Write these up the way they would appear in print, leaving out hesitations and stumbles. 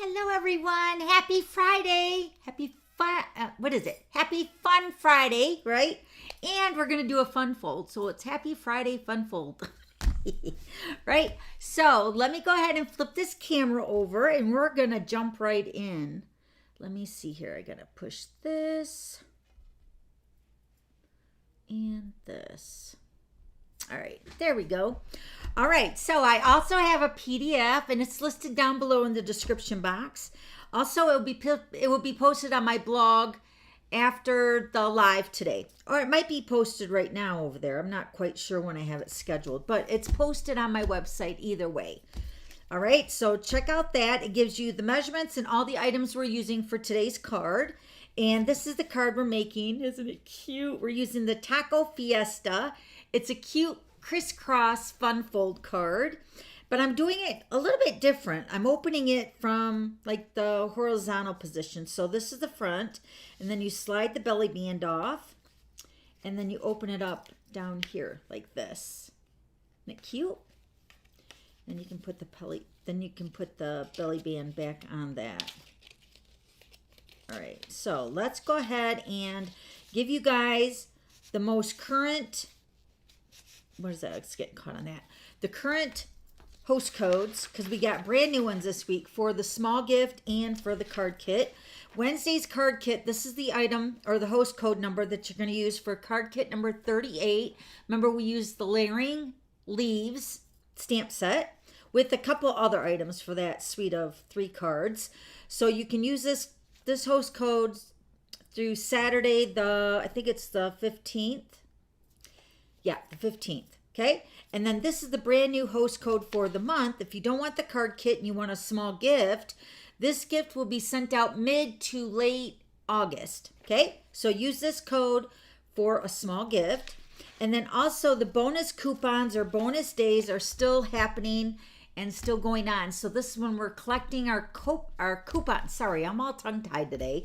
Hello, everyone. Happy Friday. Happy fun. What is it? Happy Fun Friday, right? And we're going to do a fun fold. So it's Happy Friday Fun Fold. Right? So let me go ahead and flip this camera over and we're going to jump right in. Let me see here. I got to push this and this. All right, there we go. All right, so I also have a PDF and it's listed down below in the description box. Also, it will be posted on my blog after the live today. Or it might be posted right now over there. I'm not quite sure when I have it scheduled, but it's posted on my website either way. All right, so check out that. It gives you the measurements and all the items we're using for today's card. And this is the card we're making. Isn't it cute? We're using the Taco Fiesta. It's a cute Criss-Cross fun fold card, but I'm doing it a little bit different. I'm opening it from like the horizontal position. So this is the front, and then you slide the belly band off, and then you open it up down here like this. Isn't it cute? Then you can put the belly band back on that. All right, so let's go ahead and give you guys the most current, what is that? Let's get caught on that. The current host codes, because we got brand new ones this week for the small gift and for the card kit. Wednesday's card kit, this is the item or the host code number that you're going to use for card kit number 38. Remember, we used the layering leaves stamp set with a couple other items for that suite of 3 cards. So you can use this host code through Saturday, I think it's the 15th. Yeah, the 15th, okay? And then this is the brand new host code for the month. If you don't want the card kit and you want a small gift, this gift will be sent out mid to late August, okay? So use this code for a small gift. And then also the bonus coupons or bonus days are still happening and still going on. So this is when we're collecting our coupons. Sorry, I'm all tongue-tied today.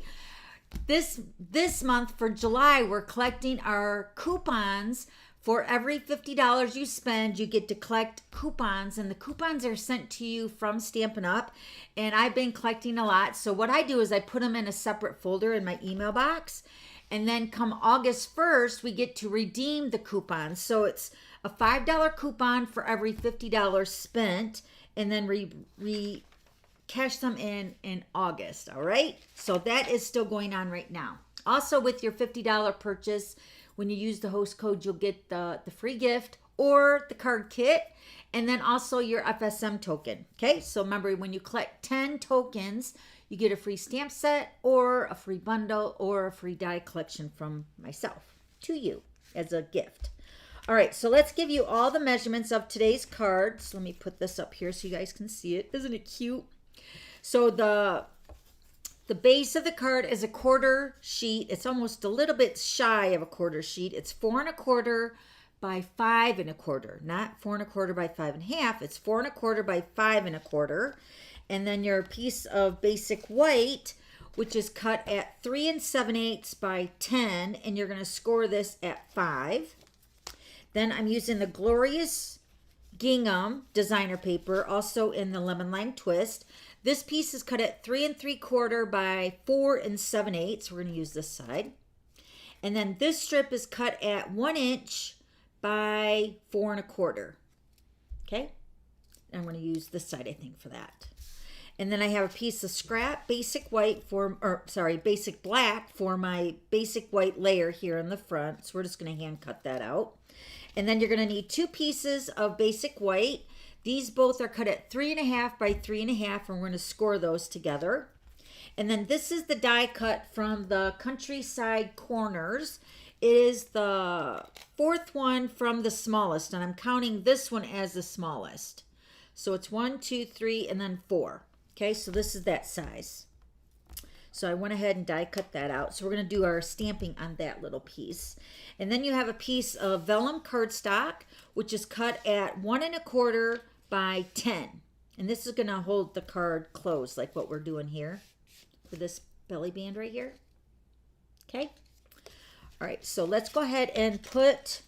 This month for July, we're collecting our coupons. For every $50 you spend, you get to collect coupons, and the coupons are sent to you from Stampin Up, and I've been collecting a lot. So what I do is I put them in a separate folder in my email box, and then come August 1st, we get to redeem the coupons. So it's a $5 coupon for every $50 spent, and then cash them in August, all right? So that is still going on right now. Also, with your $50 purchase, when you use the host code, you'll get the free gift or the card kit, and then also your FSM token. Okay, so remember, when you collect 10 tokens, you get a free stamp set or a free bundle or a free die collection from myself to you as a gift. All right, so let's give you all the measurements of today's cards. Let me put this up here so you guys can see it. Isn't it cute? So the base of the card is a quarter sheet. It's almost a little bit shy of a quarter sheet. It's 4 1/4 by 5 1/4, not 4 1/4 by 5 1/2. It's 4 1/4 by 5 1/4. And then your piece of basic white, which is cut at 3 7/8 by 10, and you're going to score this at 5. Then I'm using the Glorious Gingham designer paper, also in the lemon lime twist. This piece is cut at 3 3/4 by 4 7/8. So we're going to use this side. And then this strip is cut at 1 inch by 4 1/4. Okay. I'm going to use this side, I think, for that. And then I have a piece of scrap basic black for my basic white layer here in the front. So we're just going to hand cut that out. And then you're going to need 2 pieces of basic white. These both are cut at 3 1/2 by 3 1/2, and we're going to score those together. And then this is the die cut from the Countryside Corners. It is the 4th one from the smallest, and I'm counting this one as the smallest. So it's 1, 2, 3, and then 4. Okay, so this is that size. So I went ahead and die cut that out. So we're going to do our stamping on that little piece. And then you have a piece of vellum cardstock, which is cut at 1 1/4 by 10. And this is going to hold the card closed, like what we're doing here for this belly band right here. Okay. All right, so let's go ahead and put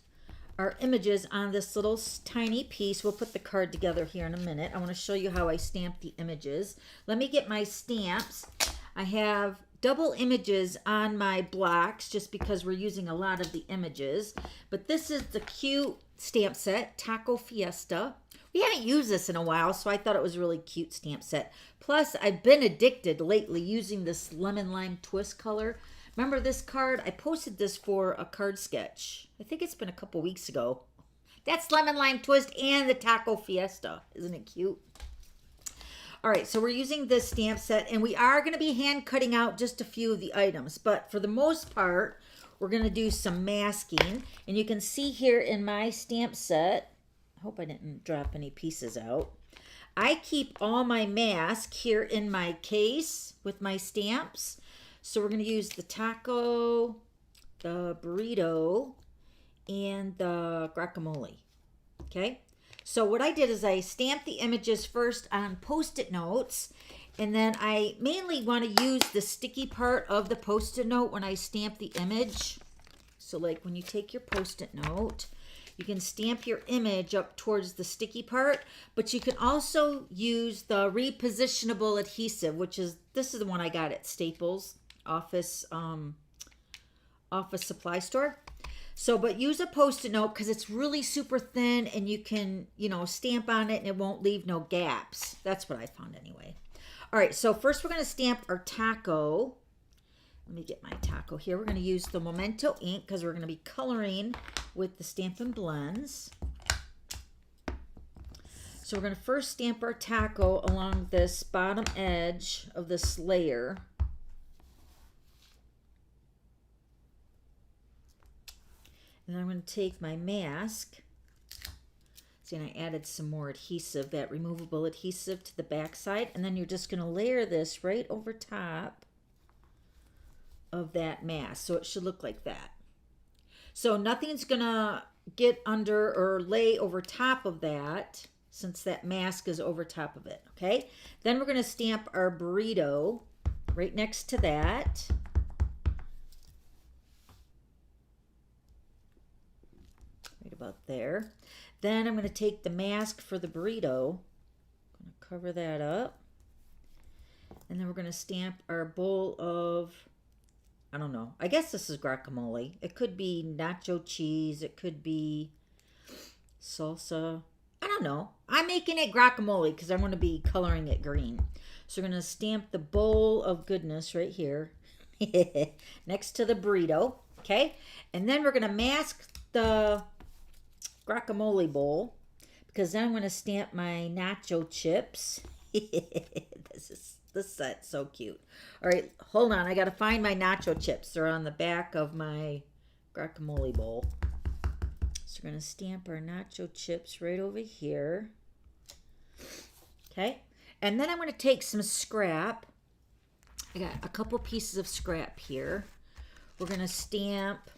our images on this little tiny piece. We'll put the card together here in a minute. I want to show you how I stamp the images. Let me get my stamps. I have double images on my blocks just because we're using a lot of the images. But this is the cute stamp set, Taco Fiesta. We haven't used this in a while, so I thought it was a really cute stamp set. Plus, I've been addicted lately using this lemon lime twist color. Remember this card? I posted this for a card sketch. I think it's been a couple weeks ago. That's lemon lime twist and the Taco Fiesta. Isn't it cute? All right, so we're using this stamp set, and we are going to be hand cutting out just a few of the items. But for the most part, we're going to do some masking. And you can see here in my stamp set, I hope I didn't drop any pieces out. I keep all my mask here in my case with my stamps. So we're going to use the taco, the burrito, and the guacamole. Okay? So what I did is I stamped the images first on Post-it notes. And then I mainly want to use the sticky part of the Post-it note when I stamp the image. So like when you take your Post-it note, you can stamp your image up towards the sticky part, but you can also use the repositionable adhesive, which is, this is the one I got at Staples office supply store. So, but use a Post-it note because it's really super thin and you can, you know, stamp on it and it won't leave no gaps. That's what I found anyway. All right, so first we're going to stamp our taco. Let me get my taco here. We're going to use the Memento ink because we're going to be coloring with the Stampin' Blends. So we're going to first stamp our taco along this bottom edge of this layer. And then I'm going to take my mask. See, and I added some more adhesive, that removable adhesive to the back side. And then you're just going to layer this right over top of that mask. So it should look like that. So nothing's going to get under or lay over top of that since that mask is over top of it. Okay. Then we're going to stamp our burrito right next to that. Right about there. Then I'm going to take the mask for the burrito. I'm going to cover that up. And then we're going to stamp our bowl of, I don't know, I guess this is guacamole. It could be nacho cheese. It could be salsa. I don't know. I'm making it guacamole because I'm going to be coloring it green. So we're going to stamp the bowl of goodness right here next to the burrito. Okay. And then we're going to mask the guacamole bowl because then I'm going to stamp my nacho chips. This set's so cute. All right, hold on. I got to find my nacho chips. They're on the back of my guacamole bowl. So we're going to stamp our nacho chips right over here. Okay. And then I'm going to take some scrap. I got a couple pieces of scrap here. We're going to stamp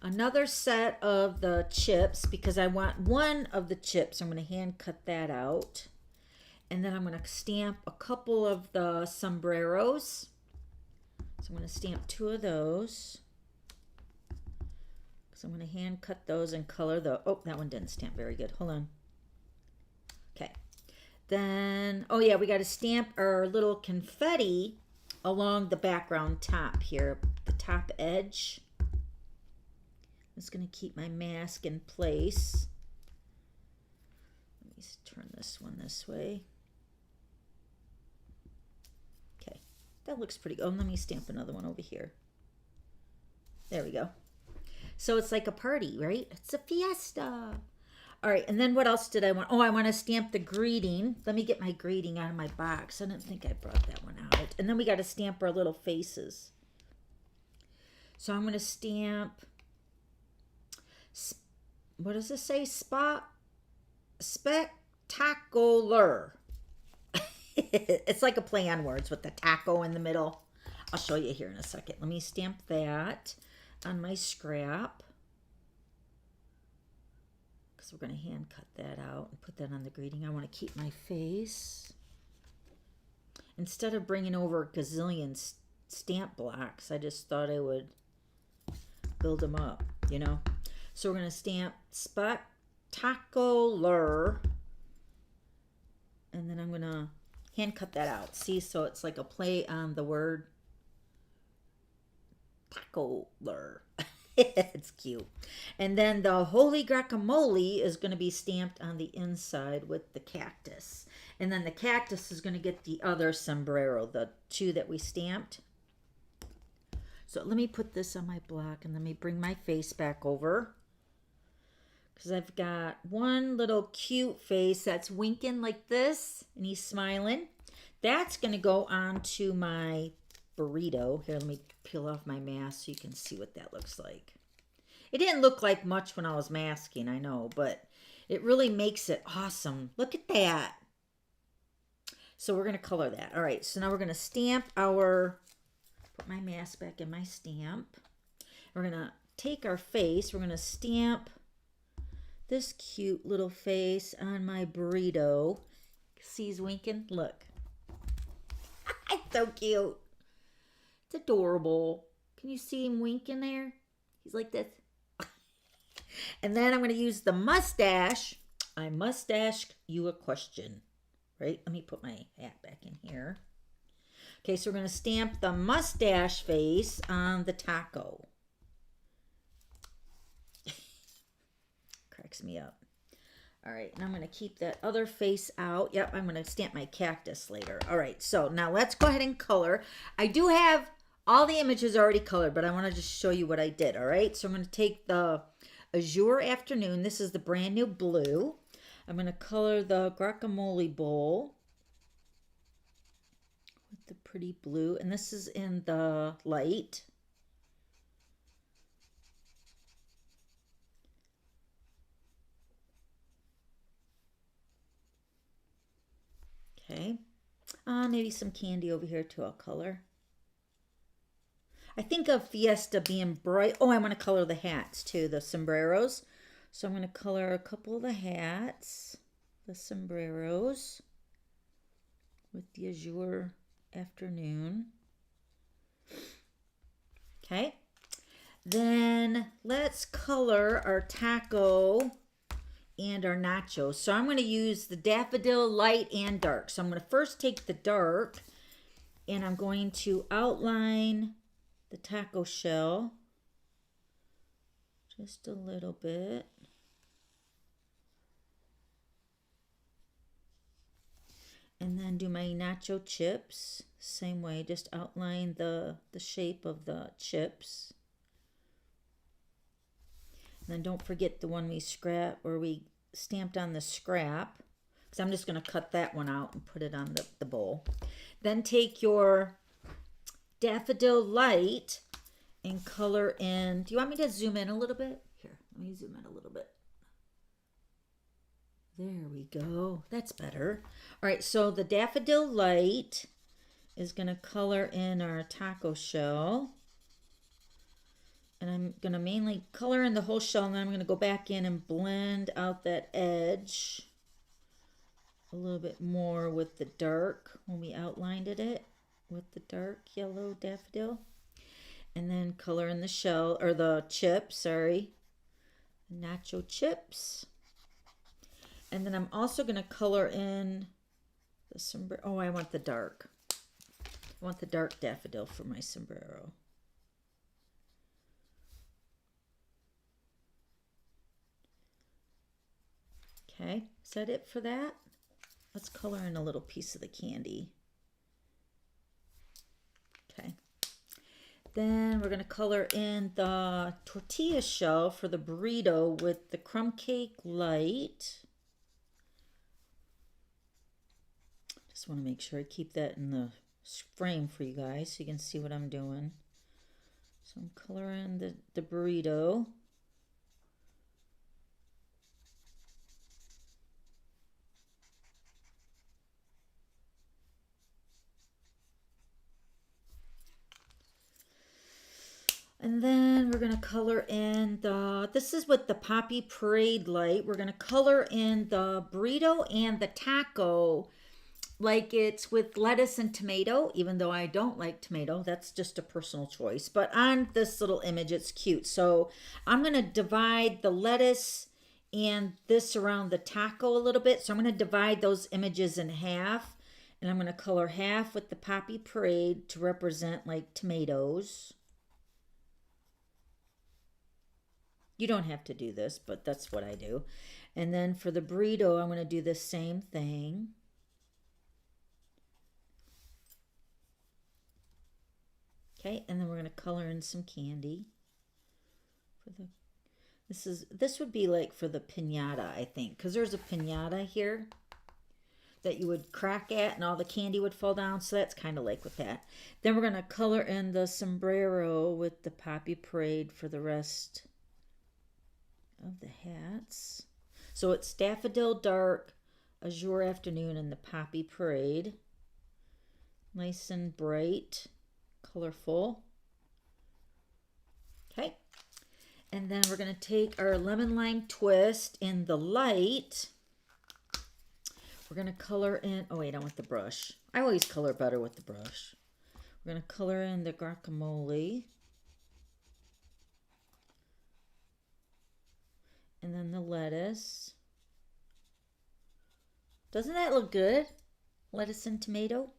another set of the chips because I want one of the chips. I'm going to hand cut that out. And then I'm going to stamp a couple of the sombreros. So I'm going to stamp two of those. So I'm going to hand cut those and color the, oh, that one didn't stamp very good. Hold on. Okay. Then, oh yeah, we got to stamp our little confetti along the background top here, the top edge. I'm just going to keep my mask in place. Let me turn this one this way. Okay, that looks pretty good. Oh, let me stamp another one over here. There we go. So it's like a party, right? It's a fiesta. All right, and then what else did I want? Oh, I want to stamp the greeting. Let me get my greeting out of my box. I didn't think I brought that one out. And then we got to stamp our little faces. So I'm going to stamp, what does this say? Spectacular. It's like a play on words with the taco in the middle. I'll show you here in a second. Let me stamp that on my scrap. Because we're going to hand cut that out and put that on the greeting. I want to keep my face. Instead of bringing over a gazillion stamp blocks, I just thought I would build them up, you know. So we're going to stamp Spectacular. And then I'm going to hand cut that out. See, so it's like a play on the word tacoler. It's cute. And then the Holy Guacamole is going to be stamped on the inside with the cactus. And then the cactus is going to get the other sombrero, the two that we stamped. So let me put this on my block and let me bring my face back over. Because I've got one little cute face that's winking like this and he's smiling. That's going to go onto my burrito. Here, let me peel off my mask so you can see what that looks like. It didn't look like much when I was masking, I know, but it really makes it awesome. Look at that. So we're going to color that. All right, so now we're going to stamp our, put my mask back in my stamp. We're going to take our face, we're going to stamp this cute little face on my burrito. See, he's winking. Look. It's so cute. It's adorable. Can you see him winking there? He's like this. And then I'm going to use the mustache. I must ask you a question. Right? Let me put my hat back in here. Okay, so we're going to stamp the mustache face on the taco. Cracks me up. All right, and I'm going to keep that other face out. Yep, I'm going to stamp my cactus later. All right, so now let's go ahead and color. I do have all the images already colored, but I want to just show you what I did. All right, so I'm going to take the Azure Afternoon. This is the brand new blue. I'm going to color the guacamole bowl with the pretty blue, and this is in the light. Okay, maybe some candy over here too, I'll color. I think of Fiesta being bright. Oh, I want to color the hats too, the sombreros. So I'm going to color a couple of the hats, the sombreros, with the Azure Afternoon. Okay, then let's color our taco and our nachos. So I'm going to use the daffodil light and dark. So I'm going to first take the dark and I'm going to outline the taco shell just a little bit. And then do my nacho chips. Same way, just outline the shape of the chips. And then don't forget the one we stamped on the scrap. Because I'm just going to cut that one out and put it on the bowl. Then take your daffodil light and color in. Do you want me to zoom in a little bit? Here, let me zoom in a little bit. There we go. That's better. All right, so the daffodil light is going to color in our taco shell. And I'm going to mainly color in the whole shell, and then I'm going to go back in and blend out that edge a little bit more with the dark when we outlined it with the dark yellow daffodil. And then color in the shell, or the chips, sorry. Nacho chips. And then I'm also going to color in the sombrero. Oh, I want the dark. I want the dark daffodil for my sombrero. Okay, is that it for that? Let's color in a little piece of the candy. Okay. Then we're going to color in the tortilla shell for the burrito with the crumb cake light. Just want to make sure I keep that in the frame for you guys so you can see what I'm doing. So I'm coloring the burrito. And then we're going to color in this is with the Poppy Parade light. We're going to color in the burrito and the taco like it's with lettuce and tomato, even though I don't like tomato. That's just a personal choice. But on this little image, it's cute. So I'm going to divide the lettuce and this around the taco a little bit. So I'm going to divide those images in half. And I'm going to color half with the Poppy Parade to represent like tomatoes. You don't have to do this, but that's what I do. And then for the burrito, I'm going to do the same thing. Okay, and then we're going to color in some candy. For the this would be like for the piñata, I think, because there's a piñata here that you would crack at and all the candy would fall down, so that's kind of like with that. Then we're going to color in the sombrero with the Poppy Parade for the rest of the hats. So it's Daffodil Dark, Azure Afternoon, and the Poppy Parade. Nice and bright, colorful. Okay. And then we're going to take our lemon lime twist in the light. We're going to color in, oh wait, I want the brush. I always color better with the brush. We're going to color in the guacamole. And then the lettuce. Doesn't that look good? Lettuce and tomato.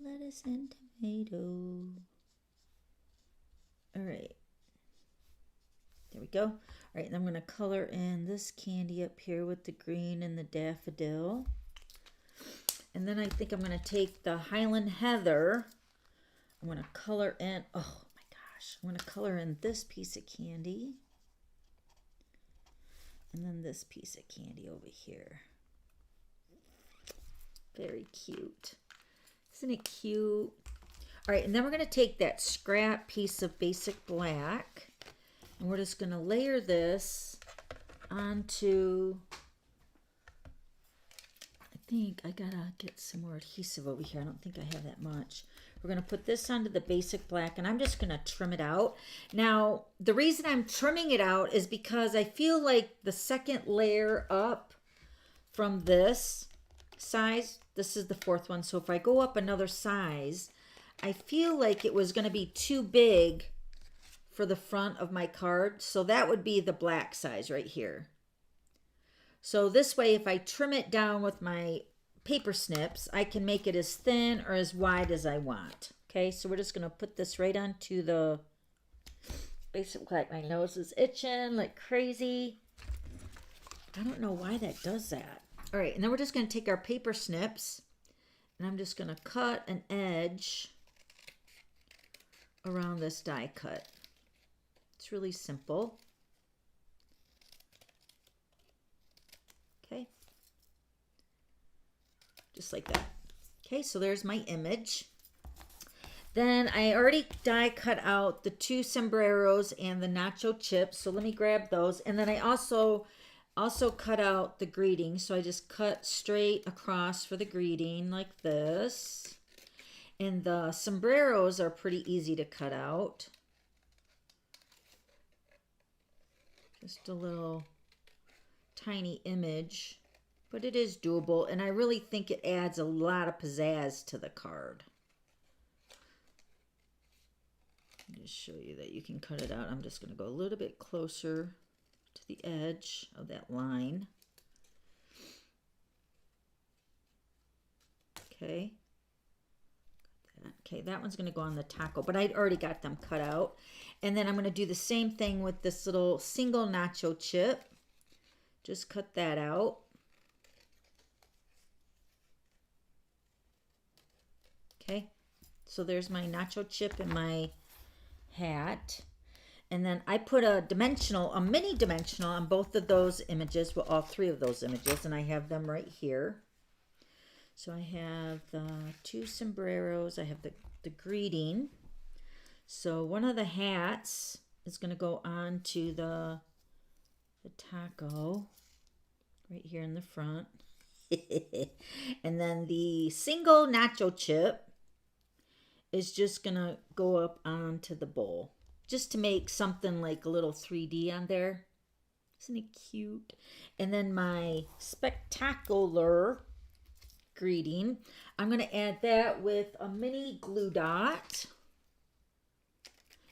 Lettuce and tomato. All right. There we go. All right, and I'm going to color in this candy up here with the green and the daffodil. And then I think I'm going to take the Highland Heather. I'm going to color in, oh my gosh, I'm going to color in this piece of candy. And then this piece of candy over here. Very cute. Isn't it cute? All right, and then we're going to take that scrap piece of basic black. And we're just going to layer this onto, I think I got to get some more adhesive over here. I don't think I have that much. We're going to put this onto the basic black, and I'm just going to trim it out. Now, the reason I'm trimming it out is because I feel like the second layer up from this size, this is the fourth one, so if I go up another size, I feel like it was going to be too big for the front of my card. So that would be the black size right here. So this way, if I trim it down with my paper snips, I can make it as thin or as wide as I want. Okay, so we're just going to put this right onto the basic black. My nose is itching like crazy. I don't know why that does that. All right, and then we're just going to take our paper snips, and I'm just going to cut an edge around this die cut. It's really simple. Okay. Just like that. Okay, so there's my image. Then I already die cut out the two sombreros and the nacho chips. So let me grab those. And then I also cut out the greeting. So I just cut straight across for the greeting like this. And the sombreros are pretty easy to cut out. Just a little tiny image, but it is doable, and I really think it adds a lot of pizzazz to the card. Just show you that you can cut it out. I'm just going to go a little bit closer to the edge of that line. Okay. Okay, that one's going to go on the taco, but I'd already got them cut out. And then I'm going to do the same thing with this little single nacho chip. Just cut that out. Okay, so there's my nacho chip and my hat. And then I put a mini dimensional on both of those images, well, all three of those images, and I have them right here. So I have the two sombreros. I have the greeting. So one of the hats is going to go on to the taco right here in the front. And then the single nacho chip is just going to go up onto the bowl, just to make something like a little 3D on there. Isn't it cute? And then my spectacular greeting. I'm going to add that with a mini glue dot.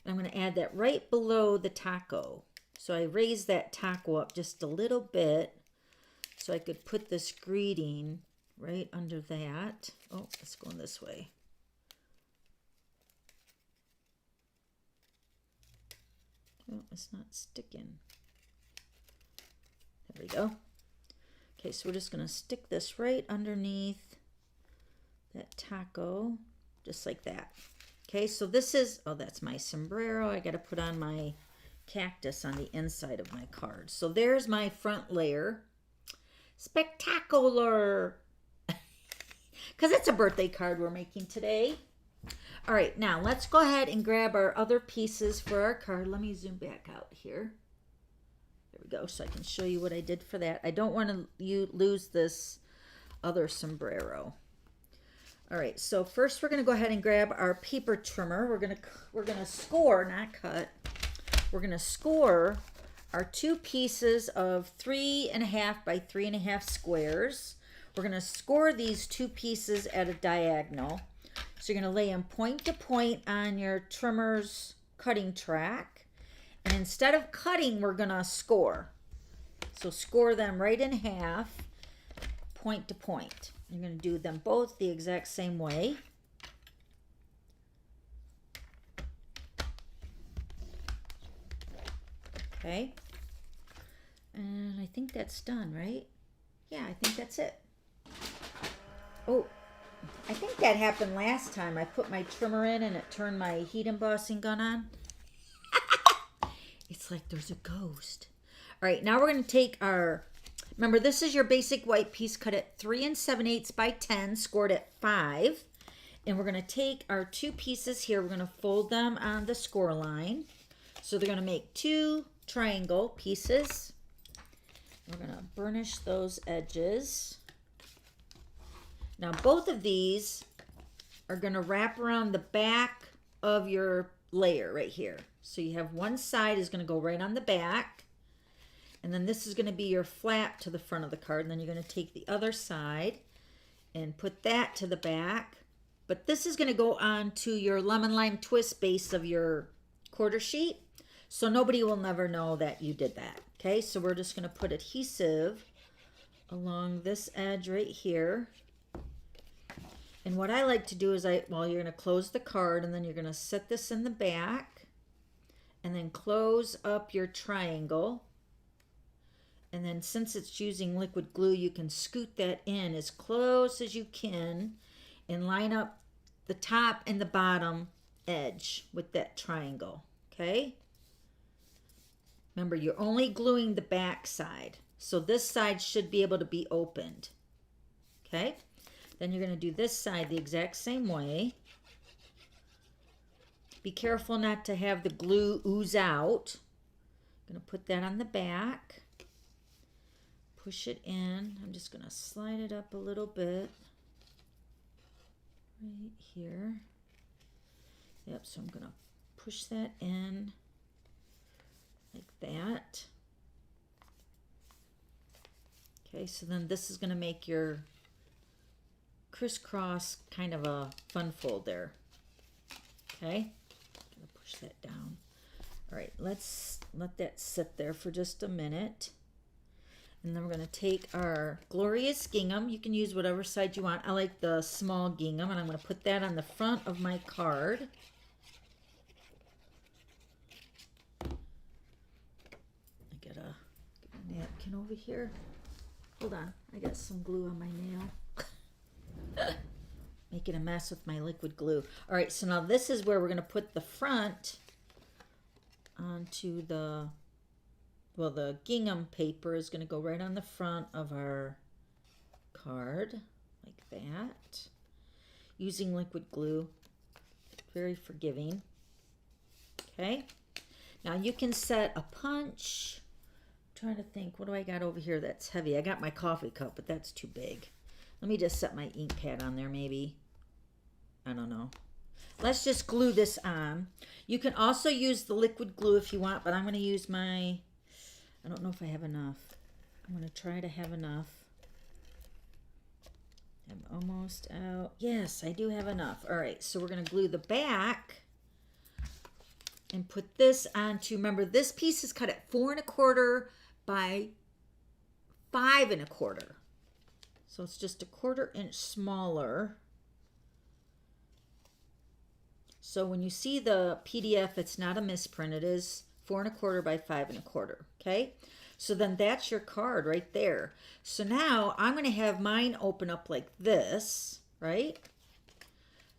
I'm going to add that right below the taco. So I raised that taco up just a little bit so I could put this greeting right under that. Oh, it's going this way. Oh, it's not sticking. There we go. Okay, so we're just going to stick this right underneath that taco, just like that. Okay, so this is, oh, that's my sombrero. I got to put on my cactus on the inside of my card. So there's my front layer. Spectacular! Because it's a birthday card we're making today. All right, now let's go ahead and grab our other pieces for our card. Let me zoom back out here. There we go, so I can show you what I did for that. I don't want to lose this other sombrero. All right, so first we're going to go ahead and grab our paper trimmer. We're gonna score, not cut. We're going to score our 2 pieces of 3.5 by 3.5 squares. We're going to score these 2 pieces at a diagonal. So you're going to lay them point to point on your trimmer's cutting track. And instead of cutting, we're going to score. So score them right in half, point to point. You're going to do them both the exact same way. Okay. And I think that's done, right? Yeah, I think that's it. Oh, I think that happened last time. I put my trimmer in and it turned my heat embossing gun on. It's like there's a ghost. All right, now we're going to take our, remember this is your basic white piece cut at 3 7/8 by 10, scored at 5. And we're going to take our 2 pieces here. We're going to fold them on the score line. So they're going to make 2 triangle pieces. We're going to burnish those edges. Now both of these are going to wrap around the back of your layer right here. So you have one side is going to go right on the back. And then this is going to be your flap to the front of the card. And then you're going to take the other side and put that to the back. But this is going to go on to your lemon lime twist base of your quarter sheet. So nobody will never know that you did that. Okay, so we're just going to put adhesive along this edge right here. And what I like to do is you're going to close the card and then you're going to set this in the back and then close up your triangle. And then since it's using liquid glue, you can scoot that in as close as you can and line up the top and the bottom edge with that triangle. Okay? Remember, you're only gluing the back side. So this side should be able to be opened. Okay? Then you're going to do this side the exact same way. Be careful not to have the glue ooze out. I'm going to put that on the back. Push it in. I'm just going to slide it up a little bit. Right here. Yep, so I'm going to push that in like that. Okay, so then this is going to make your crisscross kind of a fun fold there. Okay, I'm going to push that down. All right, let's let that sit there for just a minute. And then we're going to take our glorious gingham. You can use whatever side you want. I like the small gingham, and I'm going to put that on the front of my card. I got a napkin over here. Hold on, I got some glue on my nail. Making a mess with my liquid glue. All right, so now this is where we're going to put the front onto the, well, the gingham paper is going to go right on the front of our card, like that. Using liquid glue, very forgiving. Okay, now you can set a punch. I'm trying to think, what do I got over here that's heavy? I got my coffee cup, but that's too big. Let me just set my ink pad on there, maybe. I don't know. Let's just glue this on. You can also use the liquid glue if you want, but I'm going to use my, I don't know if I have enough. I'm going to try to have enough. I'm almost out. Yes, I do have enough. All right, so we're going to glue the back and put this onto, remember this piece is cut at 4 1/4 by 5 1/4. So it's just a 1/4 inch smaller. So when you see the PDF, it's not a misprint. It is 4 1/4 by 5 1/4. Okay. So then that's your card right there. So now I'm going to have mine open up like this, right?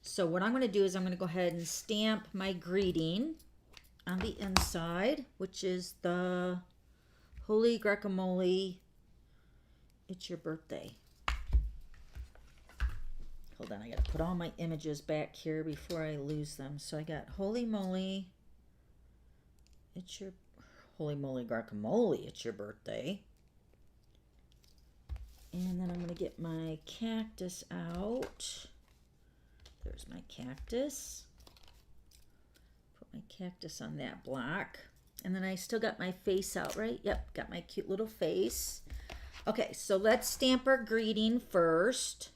So what I'm going to do is I'm going to go ahead and stamp my greeting on the inside, which is the Holy Guacamole, it's your birthday. Hold on, I got to put all my images back here before I lose them. So I got Holy Moly, it's your Holy Moly Guacamole, it's your birthday. And then I'm going to get my cactus out. There's my cactus. Put my cactus on that block. And then I still got my face out, right? Yep, got my cute little face. Okay, so let's stamp our greeting first.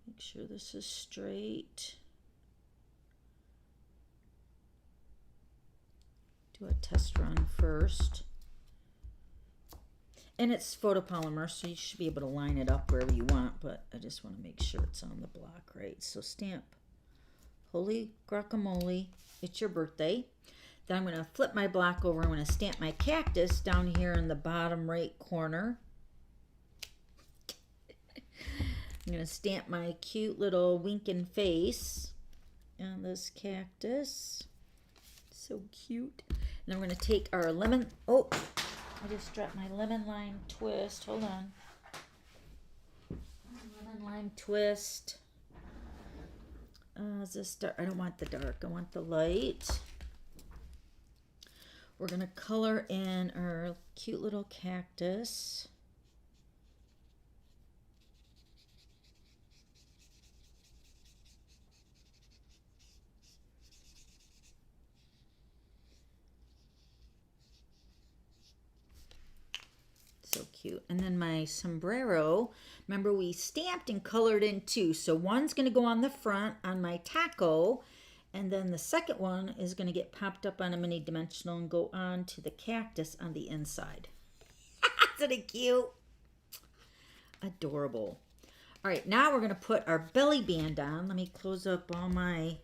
Make sure this is straight. Do a test run first. And it's photopolymer, so you should be able to line it up wherever you want, but I just want to make sure it's on the block right. So stamp Holy Guacamole, it's your birthday. Then I'm going to flip my block over. I'm going to stamp my cactus down here in the bottom right corner. I'm going to stamp my cute little winking face on this cactus. So cute. And then we're going to take our lemon. Oh, I just dropped my lemon lime twist. Hold on. Lemon lime twist. Is this dark? I don't want the dark. I want the light. We're going to color in our cute little cactus. So cute. And then my sombrero, remember we stamped and colored in two. So one's going to go on the front on my taco, and then the second one is going to get popped up on a mini dimensional and go on to the cactus on the inside. Isn't it cute? Adorable. All right, now we're going to put our belly band on. Let me close up all my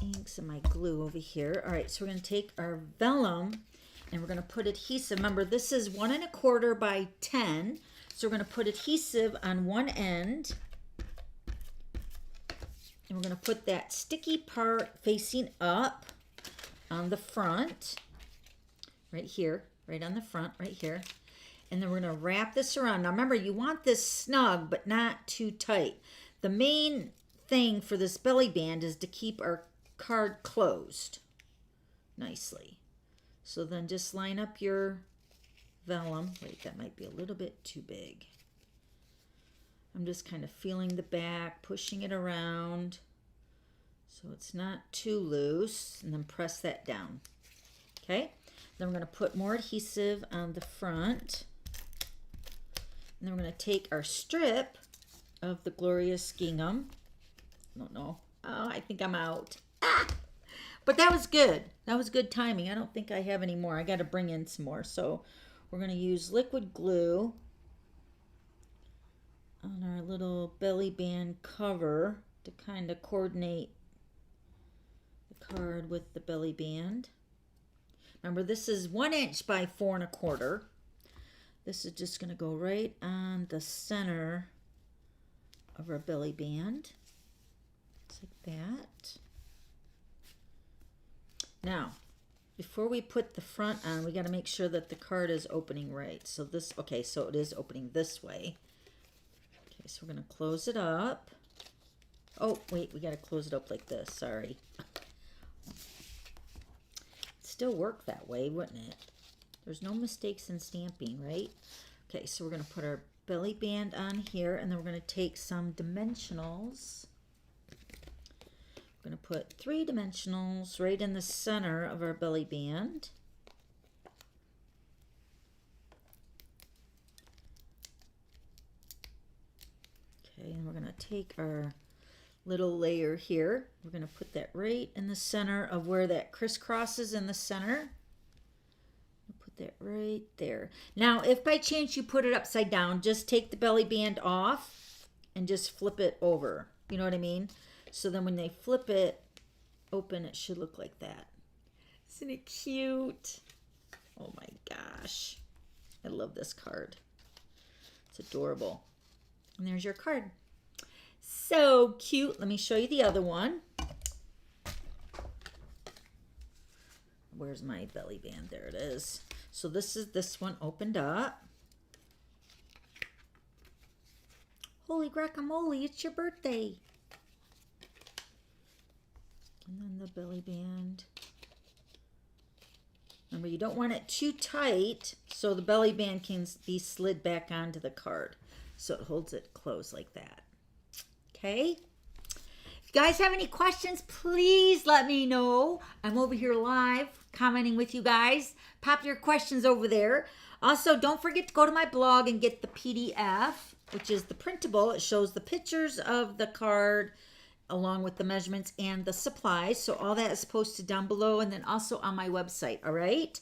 inks and my glue over here. All right, so we're going to take our vellum and we're going to put adhesive. Remember, this is 1 1/4 by 10. So we're going to put adhesive on one end. And we're going to put that sticky part facing up on the front. Right here. Right on the front. Right here. And then we're going to wrap this around. Now remember, you want this snug, but not too tight. The main thing for this belly band is to keep our card closed nicely. So then just line up your vellum. Wait, that might be a little bit too big. I'm just kind of feeling the back, pushing it around so it's not too loose, and then press that down. Okay? Then we're going to put more adhesive on the front. And then we're going to take our strip of the Glorious Gingham. I don't know. Oh, I think I'm out. Ah! But that was good. That was good timing. I don't think I have any more. I got to bring in some more. So we're going to use liquid glue on our little belly band cover to kind of coordinate the card with the belly band. Remember, this is 1 inch by 4 1/4. This is just going to go right on the center of our belly band. Just like that. Now, before we put the front on, we got to make sure that the card is opening right. So this, okay, so it is opening this way. Okay, so we're going to close it up. Oh, wait, we got to close it up like this. Sorry. It'd still work that way, wouldn't it? There's no mistakes in stamping, right? Okay, so we're going to put our belly band on here, and then we're going to take some dimensionals. We're going to put 3 dimensionals right in the center of our belly band. Okay, and we're going to take our little layer here. We're going to put that right in the center of where that crisscross is in the center. Put that right there. Now, if by chance you put it upside down, just take the belly band off and just flip it over. You know what I mean? So then when they flip it open, it should look like that. Isn't it cute? Oh my gosh. I love this card. It's adorable. And there's your card. So cute. Let me show you the other one. Where's my belly band? There it is. So this is this one opened up. Holy guacamole, it's your birthday. And then the belly band. Remember, you don't want it too tight so the belly band can be slid back onto the card. So it holds it closed like that. Okay? If you guys have any questions, please let me know. I'm over here live commenting with you guys. Pop your questions over there. Also, don't forget to go to my blog and get the PDF, which is the printable. It shows the pictures of the card along with the measurements and the supplies. So all that is posted down below and then also on my website, all right?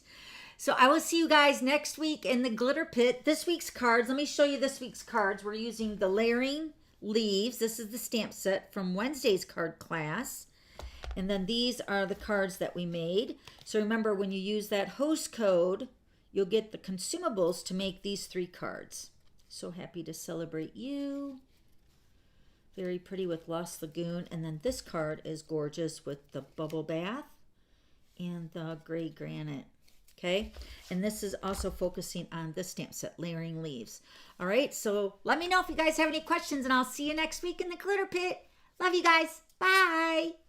So I will see you guys next week in the glitter pit. This week's cards, let me show you this week's cards. We're using the layering leaves. This is the stamp set from Wednesday's card class. And then these are the cards that we made. So remember, when you use that host code, you'll get the consumables to make these 3 cards. So happy to celebrate you. Very pretty with Lost Lagoon. And then this card is gorgeous with the bubble bath and the gray granite. Okay, and this is also focusing on the stamp set, layering leaves. All right, so let me know if you guys have any questions, and I'll see you next week in the glitter pit. Love you guys. Bye.